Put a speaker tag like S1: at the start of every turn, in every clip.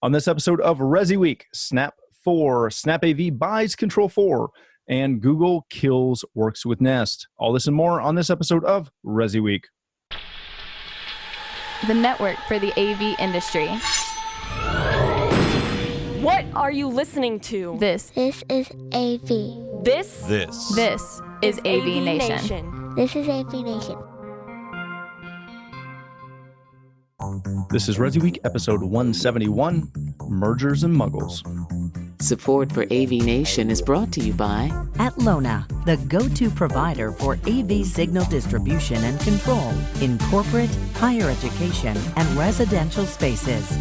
S1: On this episode of ResiWeek, SnapAV buys Control4, and Google kills Works with Nest. All this and more on this episode of ResiWeek.
S2: The network for the AV industry.
S3: What are you listening to?
S2: This
S4: is AV.
S3: This
S2: is AVNation.
S4: This is AVNation.
S1: This is ResiWeek, episode 171, Mergers and Muggles.
S5: Support for AVNation is brought to you by
S6: Atlona, the go-to provider for AV signal distribution and control in corporate, higher education, and residential spaces.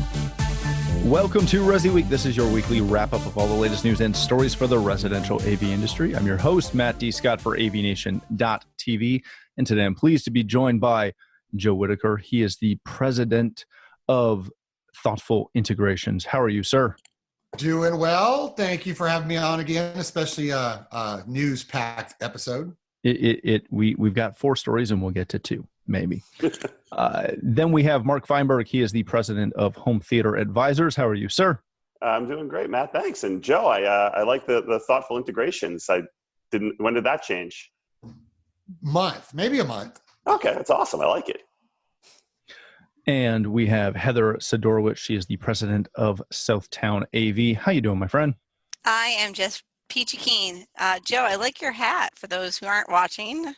S1: Welcome to ResiWeek. This is your weekly wrap-up of all the latest news and stories for the residential AV industry. I'm your host, Matt D. Scott for AVNation.tv, and today I'm pleased to be joined by Joe Whitaker. He is the president of Thoughtful Integrations. How are you, sir?
S7: Doing well. Thank you for having me on again, especially a news-packed episode.
S1: We've got 4 stories, and we'll get to 2, maybe. Then we have Mark Feinberg. He is the president of Home Theater Advisors. How are you, sir?
S8: I'm doing great, Matt. Thanks. And Joe, I like the thoughtful integrations. When did that change?
S7: Maybe a month.
S8: Okay, that's awesome. I like it.
S1: And we have Heather Sidorowicz. She is the president of Southtown AV. How you doing, my friend?
S9: I am just peachy keen. Joe, I like your hat. For those who aren't watching,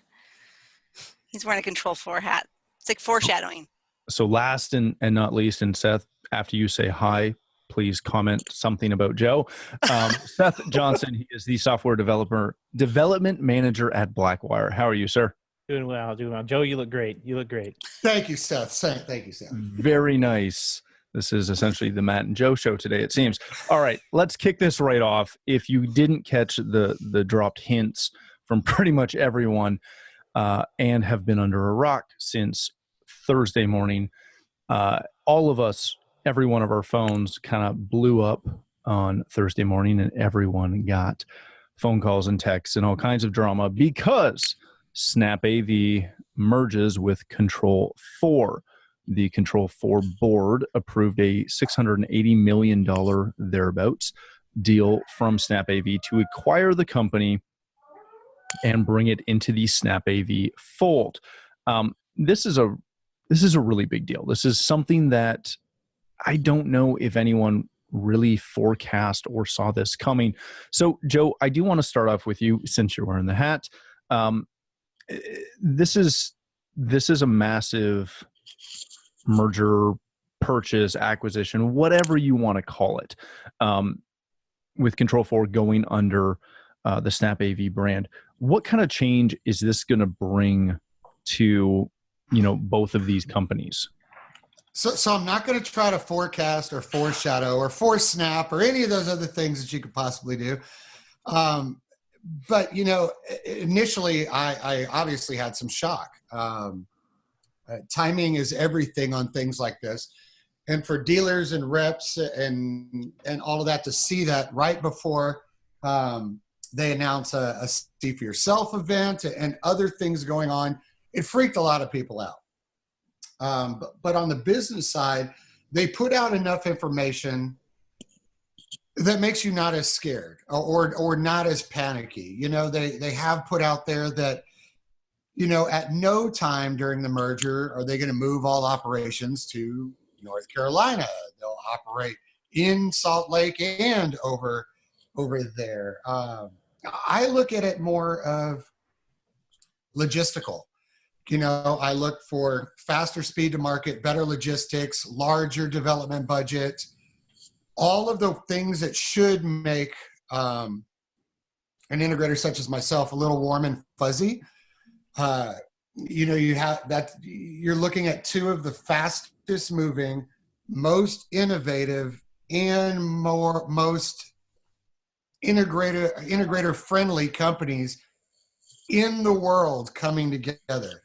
S9: he's wearing a Control4 hat. It's like foreshadowing.
S1: So last and not least, and Seth, after you say hi, please comment something about Joe. Seth Johnson, he is the software development manager at Blackwire. How are you, sir?
S10: Doing well. Joe, you look great.
S7: Thank you, Seth. Thank you, Seth.
S1: Very nice. This is essentially the Matt and Joe show today, it seems. All right, let's kick this right off. If you didn't catch the dropped hints from pretty much everyone and have been under a rock since Thursday morning, all of us, every one of our phones kind of blew up on Thursday morning, and everyone got phone calls and texts and all kinds of drama because SnapAV merges with Control4. The Control4 board approved a $680 million thereabouts deal from SnapAV to acquire the company and bring it into the SnapAV fold. This is a really big deal. This is something that I don't know if anyone really forecast or saw this coming. So, Joe, I do want to start off with you since you're wearing the hat. This is a massive merger, purchase, acquisition, whatever you want to call it, with Control4 going under the SnapAV brand. What kind of change is this going to bring to both of these companies?
S7: So I'm not going to try to forecast or foreshadow or force snap or any of those other things that you could possibly do. But, initially I obviously had some shock. Timing is everything on things like this. And for dealers and reps and all of that to see that right before they announce a See For Yourself event and other things going on, it freaked a lot of people out. But on the business side, they put out enough information that makes you not as scared or not as panicky. They have put out there that, at no time during the merger are they going to move all operations to North Carolina. They'll operate in Salt Lake and over there. I look at it more of logistical. I look for faster speed to market, better logistics, larger development budget, all of the things that should make an integrator such as myself a little warm and fuzzy. You have that. You're looking at 2 of the fastest moving, most innovative, and most integrator friendly companies in the world coming together.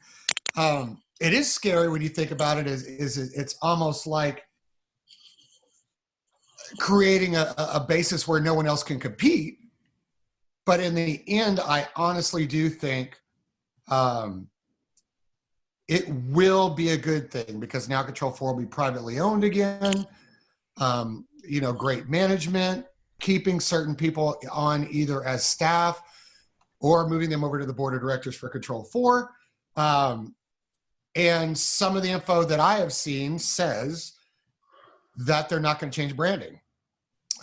S7: It is scary when you think about it. It's almost like creating a basis where no one else can compete. But in the end, I honestly do think it will be a good thing because now Control4 will be privately owned again. great management, keeping certain people on either as staff or moving them over to the board of directors for Control4. And some of the info that I have seen says that they're not going to change branding.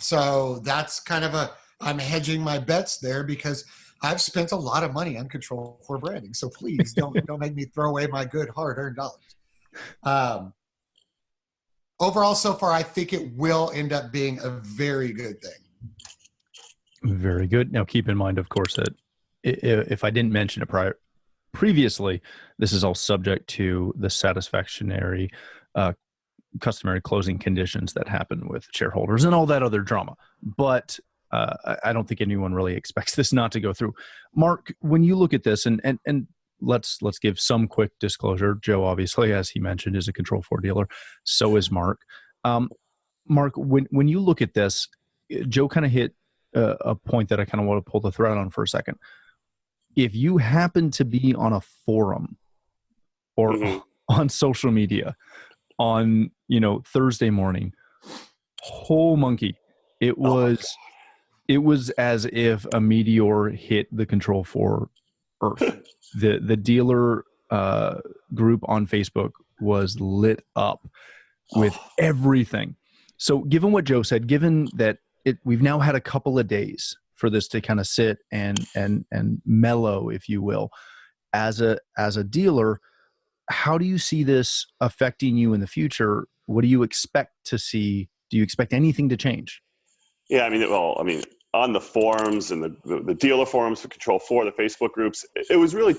S7: So that's kind of I'm hedging my bets there because I've spent a lot of money on Control4 branding. So please don't make me throw away my good hard-earned dollars. Overall, so far, I think it will end up being a very good thing.
S1: Very good. Now, keep in mind, of course, that if I didn't mention it previously, this is all subject to the customary closing conditions that happen with shareholders and all that other drama. But I don't think anyone really expects this not to go through. Mark, when you look at this, and let's give some quick disclosure. Joe, obviously, as he mentioned, is a Control4 dealer. So is Mark. Mark, when you look at this, Joe kind of hit a point that I kind of want to pull the thread on for a second. If you happen to be on a forum or on social media on Thursday morning, whole monkey, it was as if a meteor hit the Control4 Earth. The dealer group on Facebook was lit up with everything. So given what Joe said, given that we've now had a couple of days for this to kind of sit and mellow, if you will, as a dealer, how do you see this affecting you in the future? What do you expect to see? Do you expect anything to change?
S8: Yeah, on the forums and the dealer forums for Control4, the Facebook groups, it was really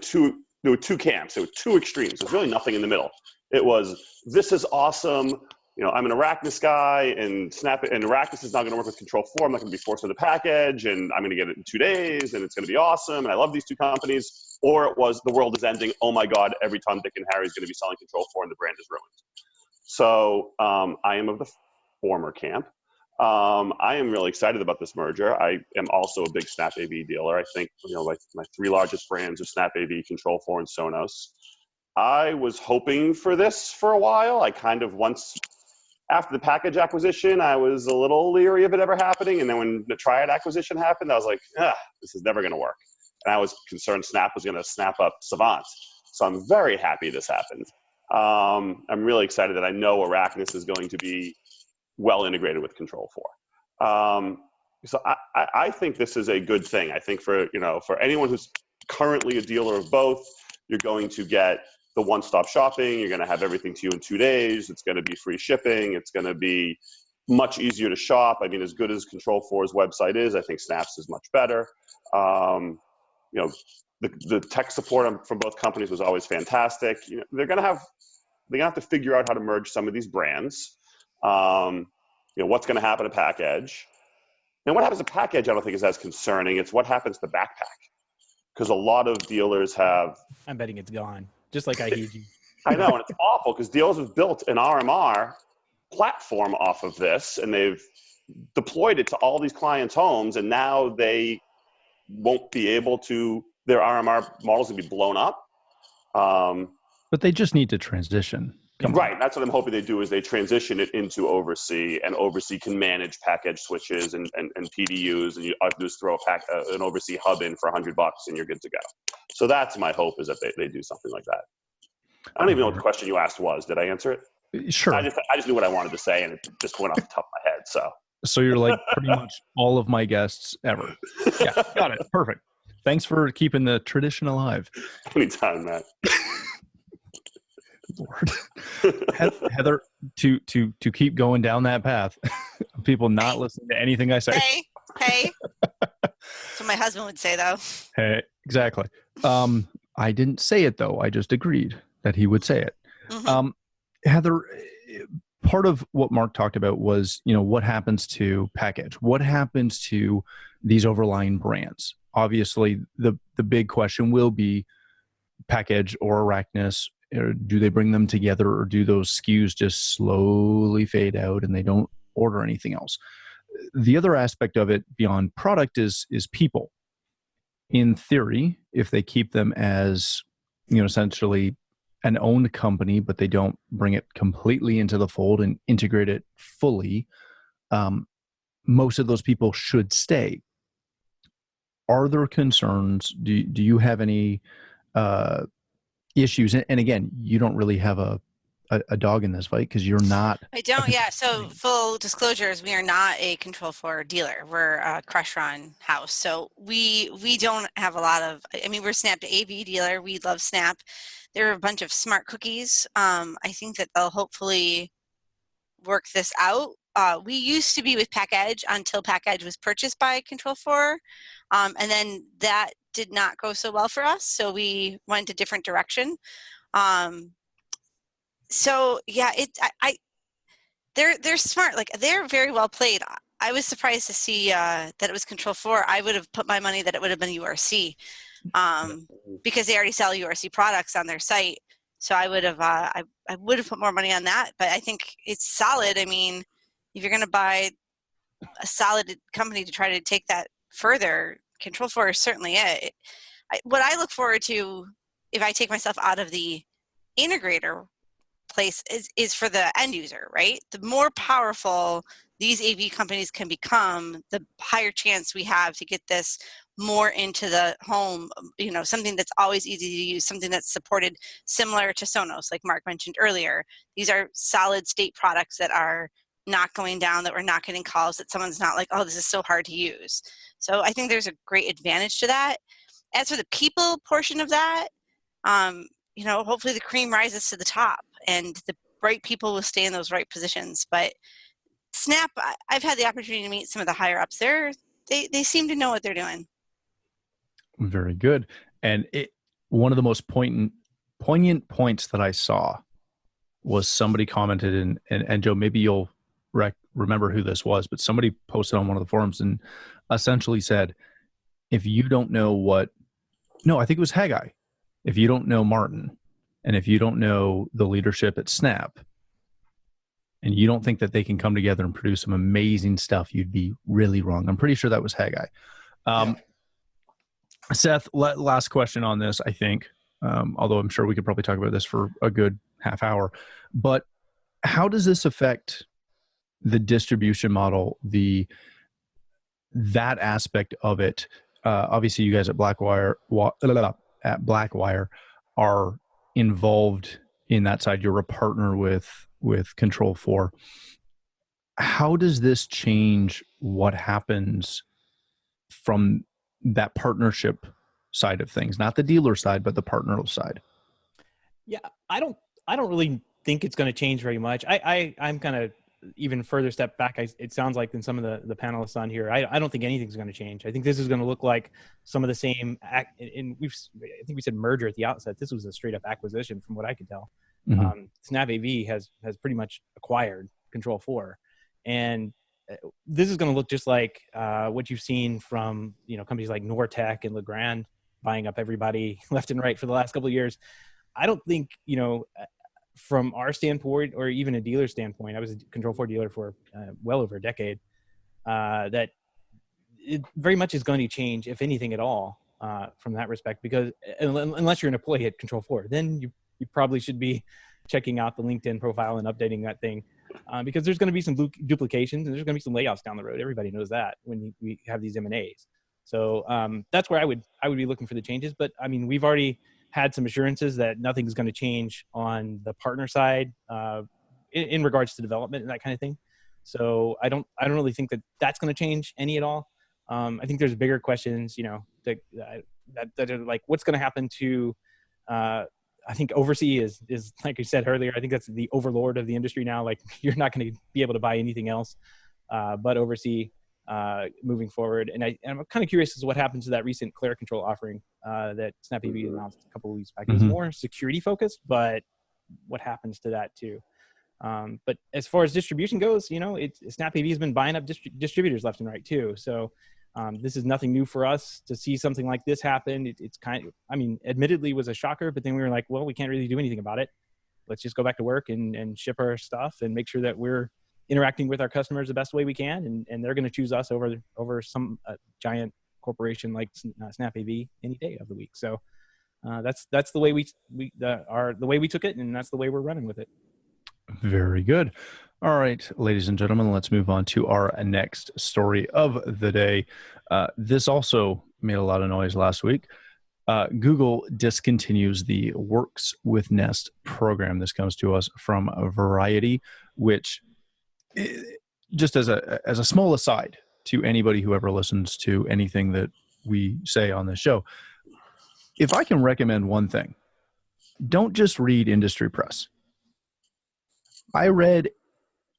S8: there were two camps. There were two extremes. There's really nothing in the middle. It was, this is awesome. I'm an Arachnus guy, and Arachnus is not going to work with Control4. I'm not going to be forced with a package, and I'm going to get it in 2 days, and it's going to be awesome, and I love these two companies. Or it was, the world is ending. Oh my God, every Tom, Dick, and Harry is going to be selling Control4, and the brand is ruined. So I am of the former camp. I am really excited about this merger. I am also a big SnapAV dealer. I think my three largest brands are SnapAV, Control4, and Sonos. I was hoping for this for a while. After the package acquisition, I was a little leery of it ever happening. And then when the Triad acquisition happened, I was like, this is never going to work. And I was concerned Snap was going to snap up Savant. So I'm very happy this happened. I'm really excited that I know Arachnus is going to be well integrated with Control4. So I think this is a good thing. I think for anyone who's currently a dealer of both, you're going to get the one-stop shopping. You're going to have everything to you in 2 days. It's going to be free shipping. It's going to be much easier to shop. As good as Control4's website is, I think Snap's is much better. The tech support from both companies was always fantastic. They're going to have to figure out how to merge some of these brands. What's going to happen to Package? And what happens to Package, I don't think is as concerning. It's what happens to Backpack. Because a lot of dealers have...
S10: I'm betting it's gone, just like IEG.
S8: I know, and it's awful because dealers have built an RMR platform off of this, and they've deployed it to all these clients' homes, and now they won't be able to... Their RMR models will be blown up.
S1: But they just need to transition.
S8: Right. That's what I'm hoping they do is they transition it into Oversee, and Oversee can manage package switches and PDUs, and you just throw an Oversee hub in for $100 and you're good to go. So that's my hope, is that they do something like that. I don't even know what the question you asked was. Did I answer it?
S1: Sure.
S8: I just knew what I wanted to say, and it just went off the top of my head.
S1: So you're like pretty much all of my guests ever. Yeah, got it. Perfect. Thanks for keeping the tradition alive.
S8: Anytime, Matt.
S1: Lord. Heather, to keep going down that path, people not listening to anything I say.
S9: Hey. That's what my husband would say, though.
S1: Hey, exactly. I didn't say it, though. I just agreed that he would say it. Mm-hmm. Heather, part of what Mark talked about was, what happens to Package? What happens to these overlying brands? Obviously, the big question will be Package or Arachnus. Or do they bring them together, or do those SKUs just slowly fade out and they don't order anything else? The other aspect of it beyond product is people. In theory, if they keep them as, essentially an owned company, but they don't bring it completely into the fold and integrate it fully, most of those people should stay. Are there concerns? Do you have any issues? And again, you don't really have a dog in this fight because you're not.
S9: I don't. Yeah. So full disclosures, we are not a Control4 dealer. We're a Crush Run house. So we don't have a lot of. I mean, we're SnapAV dealer. We love Snap. There are a bunch of smart cookies. I think that they'll hopefully work this out. We used to be with PackEdge until PackEdge was purchased by Control4, and then that did not go so well for us. So we went a different direction. So yeah, they're smart. Like, they're very well played. I was surprised to see that it was Control4. I would have put my money that it would have been URC, because they already sell URC products on their site. So I would have I would have put more money on that. But I think it's solid. I mean, if you're going to buy a solid company to try to take that further, Control4 is certainly it. What I look forward to, if I take myself out of the integrator place, is for the end user, right? The more powerful these AV companies can become, the higher chance we have to get this more into the home, something that's always easy to use, something that's supported, similar to Sonos, like Mark mentioned earlier. These are solid state products that are not going down, that we're not getting calls, that someone's not like, oh, this is so hard to use. So I think there's a great advantage to that. As for the people portion of that, hopefully the cream rises to the top and the right people will stay in those right positions. But Snap, I've had the opportunity to meet some of the higher ups there. They seem to know what they're doing.
S1: Very good. And one of the most poignant points that I saw was somebody commented, and Joe, maybe you'll remember who this was, but somebody posted on one of the forums and essentially said, if you don't know I think it was Haggai. If you don't know Martin, and if you don't know the leadership at Snap, and you don't think that they can come together and produce some amazing stuff, you'd be really wrong. I'm pretty sure that was Haggai. Seth, last question on this, I think, although I'm sure we could probably talk about this for a good half hour. But how does this affect the distribution model, that aspect of it? Obviously, you guys at Blackwire are involved in that side. You're a partner with Control4. How does this change what happens from that partnership side of things? Not the dealer side, but the partner side.
S10: Yeah, I don't really think it's going to change very much. I'm kind of even further step back. It sounds like than some of the panelists on here. I don't think anything's going to change. I think this is going to look like some of the same I think we said merger at the outset. This was a straight up acquisition from what I could tell. Mm-hmm. SnapAV has pretty much acquired Control4, and this is going to look just like what you've seen from companies like Nortec and Legrand buying up everybody left and right for the last couple of years. I don't think from our standpoint, or even a dealer standpoint, I was a Control4 dealer for well over a decade, that it very much is going to change, if anything at all, from that respect, because unless you're an employee at Control4, then you probably should be checking out the LinkedIn profile and updating that thing, because there's going to be some duplications and there's going to be some layoffs down the road. Everybody knows that when we have these M&As. So that's where I would be looking for the changes. But I mean, we've already had some assurances that nothing's going to change on the partner side in regards to development and that kind of thing. So I don't really think that that's going to change any at all. I think there's bigger questions, that are like, what's going to happen to, I think Oversee is like I said earlier, I think that's the overlord of the industry now. Like, you're not going to be able to buy anything else but Oversee moving forward. And I'm kind of curious as to what happens to that recent Claire Control offering that SnapAV announced a couple of weeks back. It's more security focused, but what happens to that too? But as far as distribution goes, SnapAV has been buying up distributors left and right too. So this is nothing new for us to see something like this happen. It's kind of, admittedly it was a shocker, but then we were like, well, we can't really do anything about it. Let's just go back to work and ship our stuff and make sure that we're interacting with our customers the best way we can. And they're going to choose us over some giant corporation like SnapAV any day of the week. So that's the way the way we took it, and that's the way we're running with it.
S1: Very good. All right, ladies and gentlemen, let's move on to our next story of the day. This also made a lot of noise last week. Google discontinues the Works with Nest program. This comes to us from Variety, which, just as a small aside to anybody who ever listens to anything that we say on this show, if I can recommend one thing, don't just read industry press. I read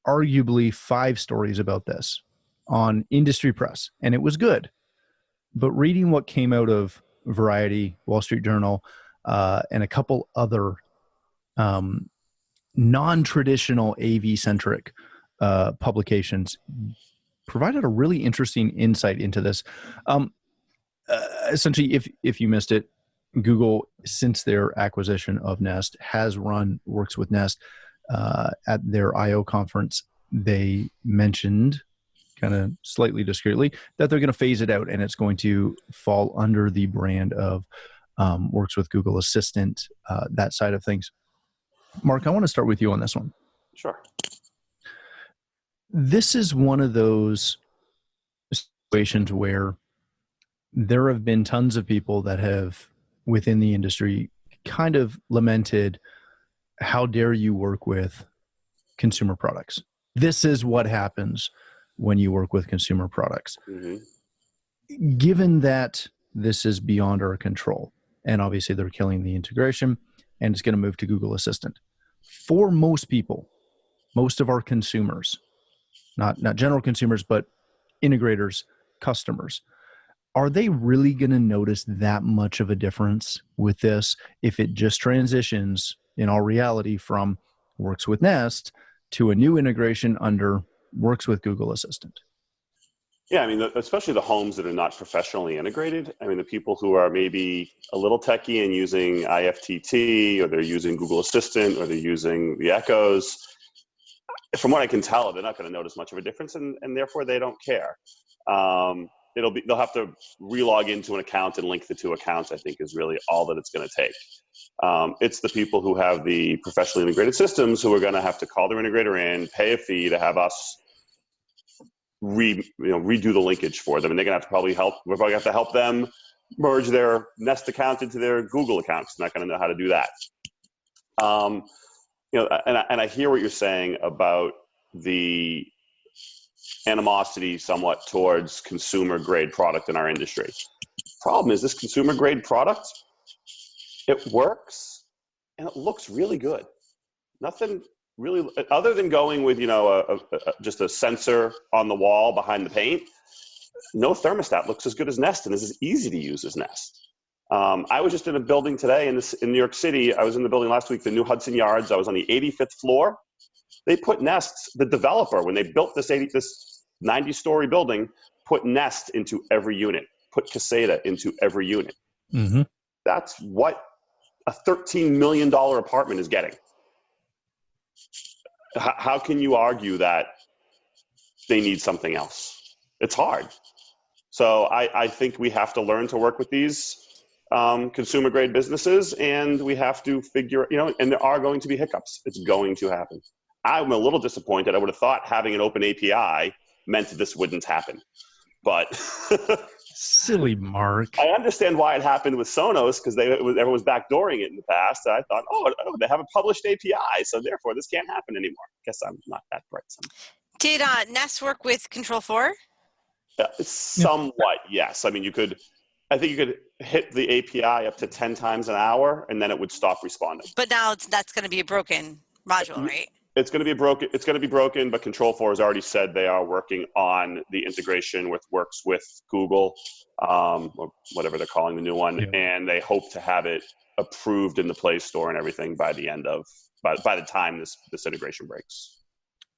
S1: arguably 5 stories about this on industry press, and it was good. But reading what came out of Variety, Wall Street Journal, and a couple other non-traditional AV-centric publications provided a really interesting insight into this. Essentially, if you missed it, Google, since their acquisition of Nest, has run Works with Nest. At their I/O conference, they mentioned, kind of slightly discreetly, that they're going to phase it out, and it's going to fall under the brand of Works with Google Assistant, that side of things. Mark, I want to start with you on this one.
S8: Sure.
S1: This is one of those situations where there have been tons of people that have, within the industry, kind of lamented, how dare you work with consumer products? This is what happens when you work with consumer products. Mm-hmm. Given that this is beyond our control, and obviously they're killing the integration, and it's going to move to Google Assistant. For most people, most of our consumers, not general consumers, but integrators, customers, are they really going to notice that much of a difference with this if it just transitions, in all reality, from Works with Nest to a new integration under Works with Google Assistant?
S8: Yeah, I mean, especially the homes that are not professionally integrated. I mean, the people who are maybe a little techie and using IFTT, or they're using Google Assistant, or they're using the Echoes. From what I can tell, they're not going to notice much of a difference, and therefore they don't care. They'll have to relog into an account and link the 2 accounts, I think, is really all that it's going to take. It's the people who have the professionally integrated systems who are going to have to call their integrator in, pay a fee to have us redo the linkage for them, and they're going to have to we're probably have to help them merge their Nest account into their Google account. They're not going to know how to do that. And I hear what you're saying about the animosity somewhat towards consumer grade product in our industry. Problem is, this consumer grade product, it works and it looks really good. Nothing really, other than going with, just a sensor on the wall behind the paint, no thermostat looks as good as Nest and is as easy to use as Nest. I was just in a building today in New York City. I was in the building last week, the new Hudson Yards. I was on the 85th floor. They put Nest, the developer, when they built this 90-story building, put Nest into every unit, put Caseta into every unit. Mm-hmm. That's what a $13 million apartment is getting. How can you argue that they need something else? It's hard. So I think we have to learn to work with these consumer grade businesses, and we have to figure, and there are going to be hiccups. It's going to happen. I'm a little disappointed. I would have thought having an open API meant that this wouldn't happen, but
S1: silly Mark.
S8: I understand why it happened with Sonos, because everyone was backdooring it in the past. And I thought, they have a published API, so therefore this can't happen anymore. Guess I'm not that bright.
S9: Did Nest work with Control4?
S8: Somewhat, yes. I mean, I think you could hit the API up to 10 times an hour, and then it would stop responding.
S9: But now that's going to be a broken module, right?
S8: It's going to be broken. It's going to be broken, but Control4 has already said they are working on the integration with Works with Google, or whatever they're calling the new one, and they hope to have it approved in the Play Store and everything by the time this integration breaks.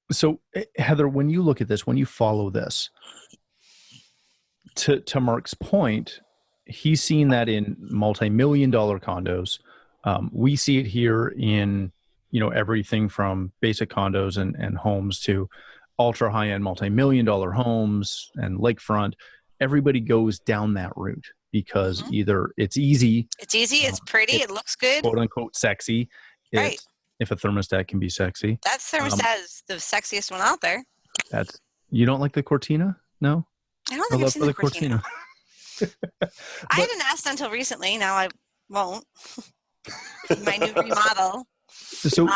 S1: So, Heather, when you look at this, when you follow this, to Mark's point, he's seen that in multi-million-dollar condos. We see it here in everything from basic condos and homes to ultra high-end multi-million-dollar homes and lakefront. Everybody goes down that route because either it's easy.
S9: It's easy. It's pretty. It looks good.
S1: Quote unquote sexy.
S9: Right.
S1: If a thermostat can be sexy.
S9: That thermostat is the sexiest one out there.
S1: You don't like the Cortina? No?
S9: I don't think I've seen the Cortina.
S1: But
S9: I hadn't asked until recently. Now I won't. My new remodel.
S1: So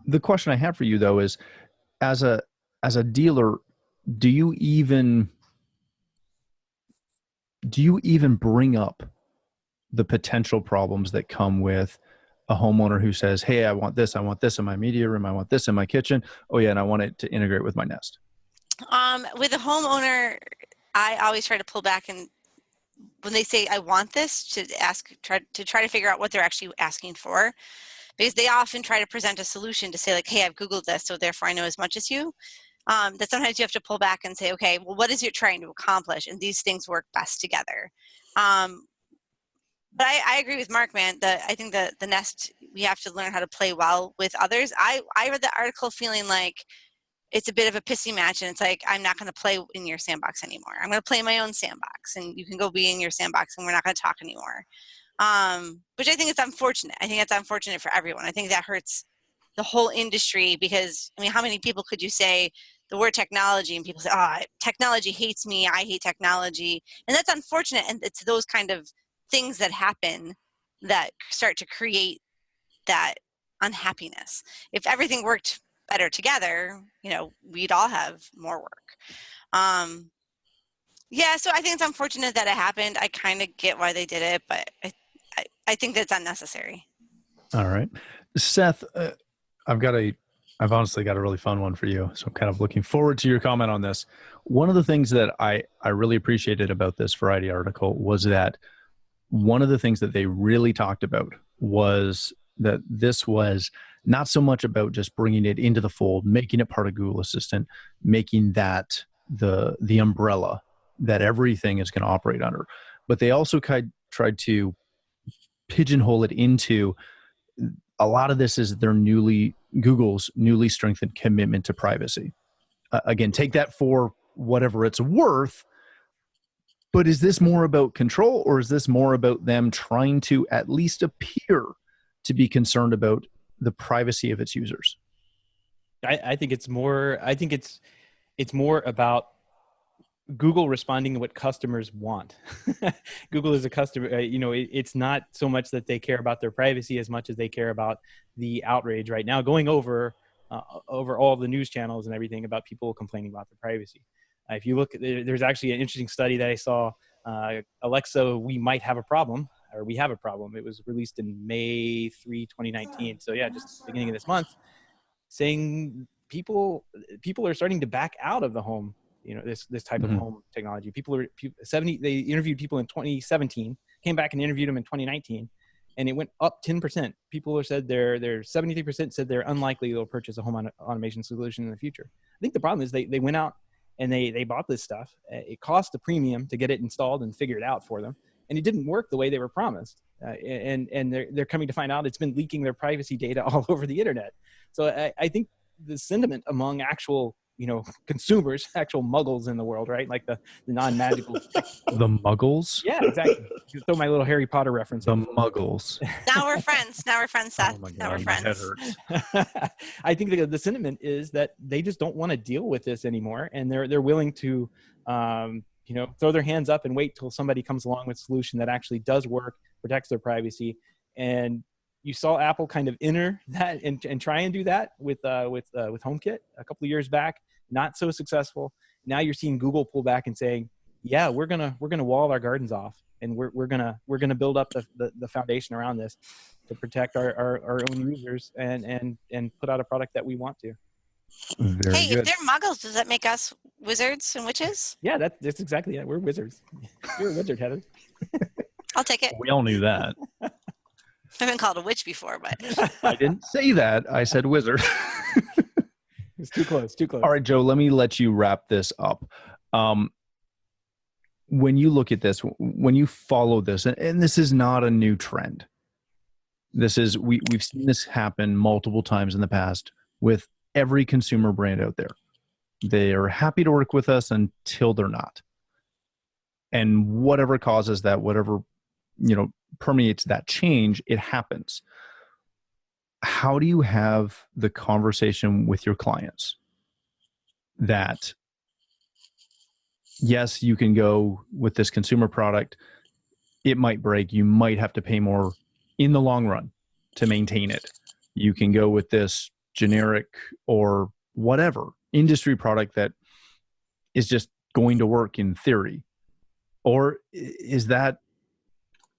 S1: the question I have for you though is, as a dealer, do you even bring up the potential problems that come with a homeowner who says, hey, I want this in my media room, I want this in my kitchen. Oh yeah, and I want it to integrate with my Nest.
S9: With a homeowner, I always try to pull back, and when they say I want this, to try to figure out what they're actually asking for, because they often try to present a solution to say like, hey, I've Googled this, so therefore I know as much as you. That sometimes you have to pull back and say, okay, well, what is it trying to accomplish? And these things work best together. But I agree with Mark, man. I think the Nest, we have to learn how to play well with others. I read the article feeling like it's a bit of a pissy match, and it's like, I'm not going to play in your sandbox anymore. I'm going to play in my own sandbox, and you can go be in your sandbox, and we're not going to talk anymore. Which I think is unfortunate. I think it's unfortunate for everyone. I think that hurts the whole industry, because, I mean, how many people could you say the word technology and people say, oh, technology hates me, I hate technology. And that's unfortunate. And it's those kind of things that happen that start to create that unhappiness. If everything worked better together, we'd all have more work. Yeah, so I think it's unfortunate that it happened. I kind of get why they did it, but I think that's unnecessary.
S1: All right. Seth, I've honestly got a really fun one for you. So I'm kind of looking forward to your comment on this. One of the things that I really appreciated about this Variety article was that one of the things that they really talked about was that this was not so much about just bringing it into the fold, making it part of Google Assistant, making that the umbrella that everything is going to operate under. But they also tried to pigeonhole it into, a lot of this is Google's newly strengthened commitment to privacy. Again, take that for whatever it's worth. But is this more about control, or is this more about them trying to at least appear to be concerned about the privacy of its users?
S10: I think it's more. I think it's more about Google responding to what customers want. Google is a customer. It's not so much that they care about their privacy as much as they care about the outrage right now going over all the news channels and everything about people complaining about their privacy. If you look, there's actually an interesting study that I saw. Alexa, we might have a problem, or we have a problem. It was released in May 3, 2019. So yeah, just beginning of this month, saying people are starting to back out of the home. This type of home technology. They interviewed people in 2017, came back and interviewed them in 2019, and it went up 10%. People said they're 73% said they're unlikely they'll purchase a home automation solution in the future. I think the problem is they went out and they bought this stuff. It cost a premium to get it installed and figure it out for them, and it didn't work the way they were promised. And they're coming to find out it's been leaking their privacy data all over the internet. So I think the sentiment among actual consumers, actual muggles in the world, right? Like the non-magical.
S1: The muggles?
S10: Yeah, exactly. Just throw my little Harry Potter reference.
S1: The muggles.
S9: Now we're friends, Seth.
S1: Oh my God,
S9: now we're friends.
S10: I think the sentiment is that they just don't want to deal with this anymore, and they're willing to, throw their hands up and wait till somebody comes along with a solution that actually does work, protects their privacy. And you saw Apple kind of enter that and try and do that with HomeKit a couple of years back. Not so successful. Now you're seeing Google pull back and saying, "Yeah, we're gonna wall our gardens off, and we're gonna build up the foundation around this to protect our own users and put out a product that we want to."
S9: Hey, if they're Muggles, does that make us wizards and witches?
S10: Yeah, that's exactly it. We're wizards. You're a wizard, Heather.
S9: I'll take it.
S1: We all knew that.
S9: I've been called a witch before, but
S1: I didn't say that. I said wizard.
S10: It's too close.
S1: All right, Joe, let me let you wrap this up. When you look at this, when you follow this, and this is not a new trend. We've seen this happen multiple times in the past with every consumer brand out there. They are happy to work with us until they're not. And whatever causes that, whatever, permeates that change, it happens. how do you have the conversation with your clients that, yes, you can go with this consumer product, it might break, you might have to pay more in the long run to maintain it. You can go with this generic or whatever industry product that is just going to work in theory. Or is that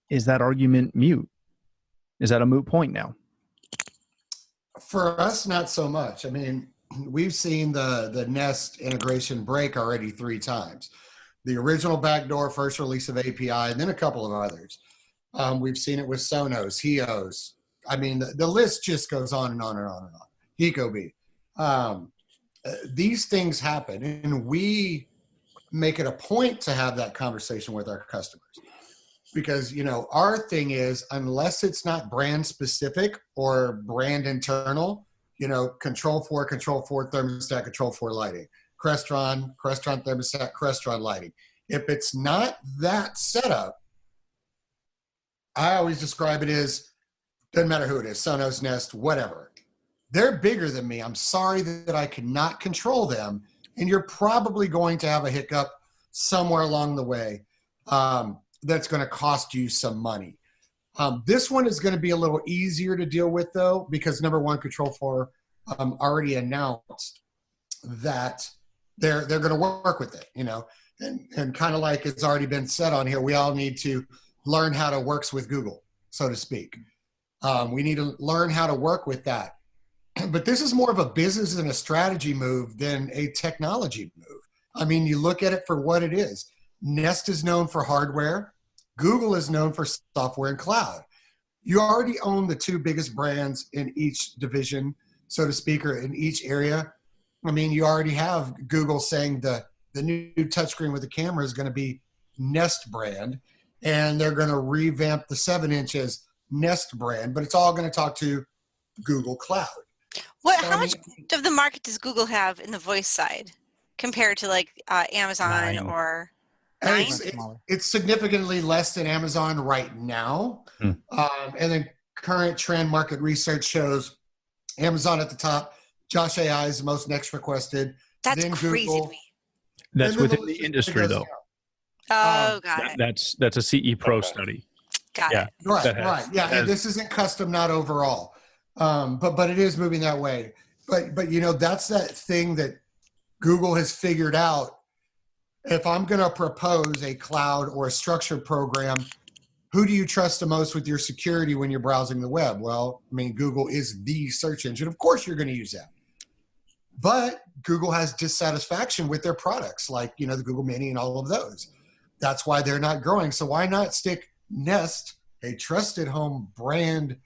S1: argument mute? Is that a moot point now?
S7: For us, not so much. I mean, we've seen the Nest integration break already 3 times. The original backdoor first release of API, and then a couple of others. We've seen it with Sonos, Hios. I mean, the list just goes on and on and on and on. Ecobee. These things happen, and we make it a point to have that conversation with our customers. Because, our thing is, unless it's not brand specific or brand internal, Control4 thermostat, Control4 lighting, Crestron thermostat, Crestron lighting. If it's not that setup, I always describe it as, doesn't matter who it is, Sonos, Nest, whatever. They're bigger than me. I'm sorry that I cannot control them. And you're probably going to have a hiccup somewhere along the way. That's going to cost you some money. This one is going to be a little easier to deal with, though, because number one, Control4 already announced that they're going to work with it, and kind of like it's already been said on here, we all need to learn how to work with Google, so to speak. We need to learn how to work with that. But this is more of a business and a strategy move than a technology move. I mean, you look at it for what it is. Nest is known for hardware. Google is known for software and cloud. You already own the 2 biggest brands in each division, so to speak, or in each area. I mean, you already have Google saying the new touchscreen with the camera is going to be Nest brand, and they're going to revamp the 7-inch as Nest brand, but it's all going to talk to Google Cloud.
S9: How much of the market does Google have in the voice side compared to like Amazon
S10: 9.
S9: or...
S7: It's significantly less than Amazon right now. And then current trend market research shows Amazon at the top. Josh AI is the most next requested.
S9: That's
S7: then
S9: crazy
S7: Google,
S9: to me.
S1: That's within the industry, though.
S9: Oh, got it.
S1: That's a CE Pro study.
S9: Got it.
S7: Right. Yeah, this isn't custom, not overall. But it is moving that way. But that's that thing that Google has figured out. If I'm going to propose a cloud or a structured program, who do you trust the most with your security when you're browsing the web? Well, I mean, Google is the search engine. Of course you're going to use that. But Google has dissatisfaction with their products, like, the Google Mini and all of those. That's why they're not growing. So why not stick Nest, a trusted home brand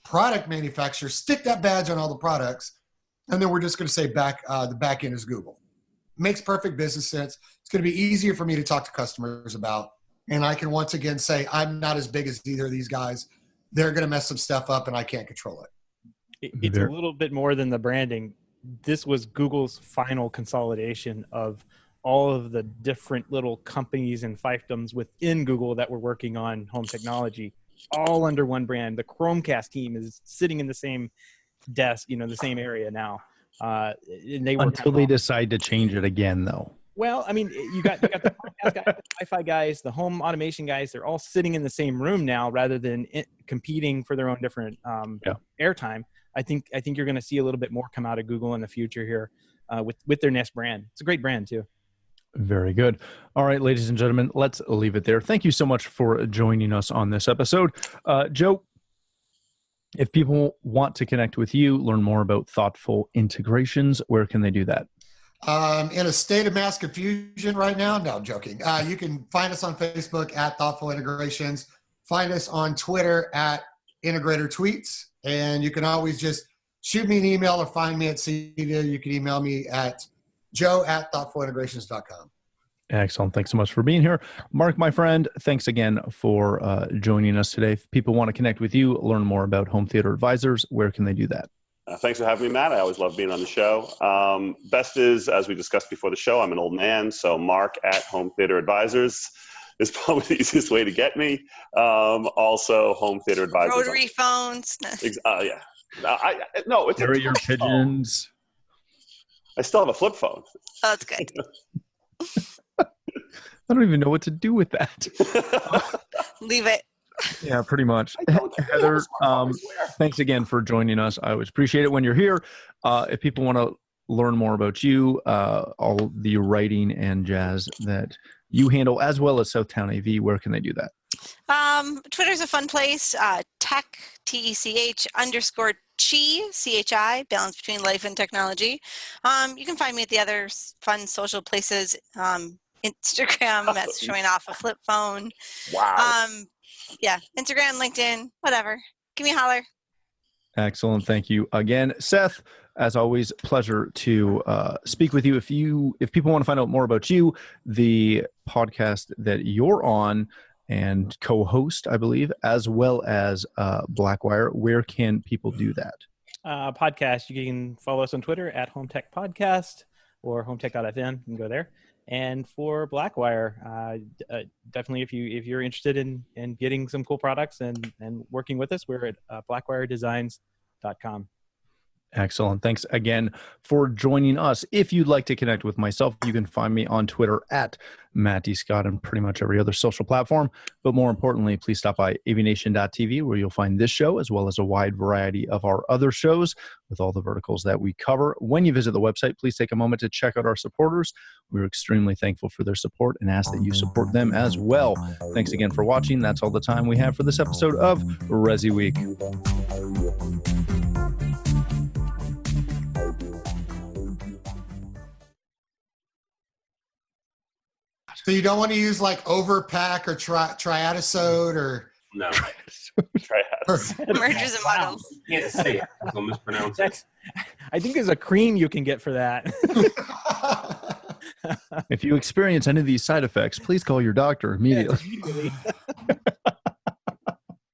S7: product manufacturer, stick that badge on all the products, and then we're just going to say the back end is Google. Makes perfect business sense. It's going to be easier for me to talk to customers about. And I can once again say, I'm not as big as either of these guys. They're going to mess some stuff up and I can't control it.
S10: It's a little bit more than the branding. This was Google's final consolidation of all of the different little companies and fiefdoms within Google that were working on home technology, all under one brand. The Chromecast team is sitting in the same desk, the same area now. And they
S1: until they decide to change it again, though.
S10: Well, I mean, you got the podcast guys, the Wi-Fi guys, the home automation guys. They're all sitting in the same room now, rather than competing for their own different airtime. I think you're going to see a little bit more come out of Google in the future here with their Nest brand. It's a great brand too.
S1: Very good. All right, ladies and gentlemen, let's leave it there. Thank you so much for joining us on this episode, Joe. If people want to connect with you, learn more about thoughtful integrations, where can they do that?
S7: In a state of mass confusion right now? No, I'm joking. You can find us on Facebook at Thoughtful Integrations. Find us on Twitter at Integrator Tweets. And you can always just shoot me an email or find me at CEDA. You can email me at joe@thoughtfulintegrations.com.
S1: Excellent. Thanks so much for being here. Mark, my friend, thanks again for joining us today. If people want to connect with you, learn more about Home Theater Advisors, where can they do that?
S8: Thanks for having me, Matt. I always love being on the show. Best is, as we discussed before the show, I'm an old man, so Mark at Home Theater Advisors is probably the easiest way to get me. Also, Home Theater Advisors.
S9: Rotary phones.
S8: Yeah. No, it's
S1: Carrier pigeons.
S8: I still have a flip phone.
S9: Oh, that's good.
S1: I don't even know what to do with that.
S9: Leave it.
S1: Yeah, pretty much. Heather, thanks again for joining us. I always appreciate it when you're here. If people want to learn more about you, all the writing and jazz that you handle, as well as Southtown AV, where can they do that?
S9: Twitter's a fun place. Tech, TECH _chi, CHI, balance between life and technology. You can find me at the other fun social places. Instagram, that's showing off a flip phone.
S8: Wow.
S9: Yeah, Instagram, LinkedIn, whatever. Give me a holler.
S1: Excellent. Thank you again. Seth, as always, pleasure to speak with you. If people want to find out more about you, the podcast that you're on and co-host, I believe, as well as Blackwire, where can people do that?
S10: Podcast, you can follow us on Twitter at Home Tech Podcast or hometech.fm. You can go there. And for Blackwire, definitely if you're interested in getting some cool products and working with us, we're at blackwiredesigns.com.
S1: Excellent. Thanks again for joining us. If you'd like to connect with myself, you can find me on Twitter at Matt D. Scott and pretty much every other social platform. But more importantly, please stop by AVNation.tv where you'll find this show as well as a wide variety of our other shows with all the verticals that we cover. When you visit the website, please take a moment to check out our supporters. We're extremely thankful for their support and ask that you support them as well. Thanks again for watching. That's all the time we have for this episode of ResiWeek.
S7: So you don't want to use like Overpack or Triadisode or
S8: No.
S9: Mergers and Muggles.
S11: Can't say it. I'll mispronounce it.
S10: I think there's a cream you can get for that.
S1: If you experience any of these side effects, please call your doctor immediately.
S10: Yeah, immediately.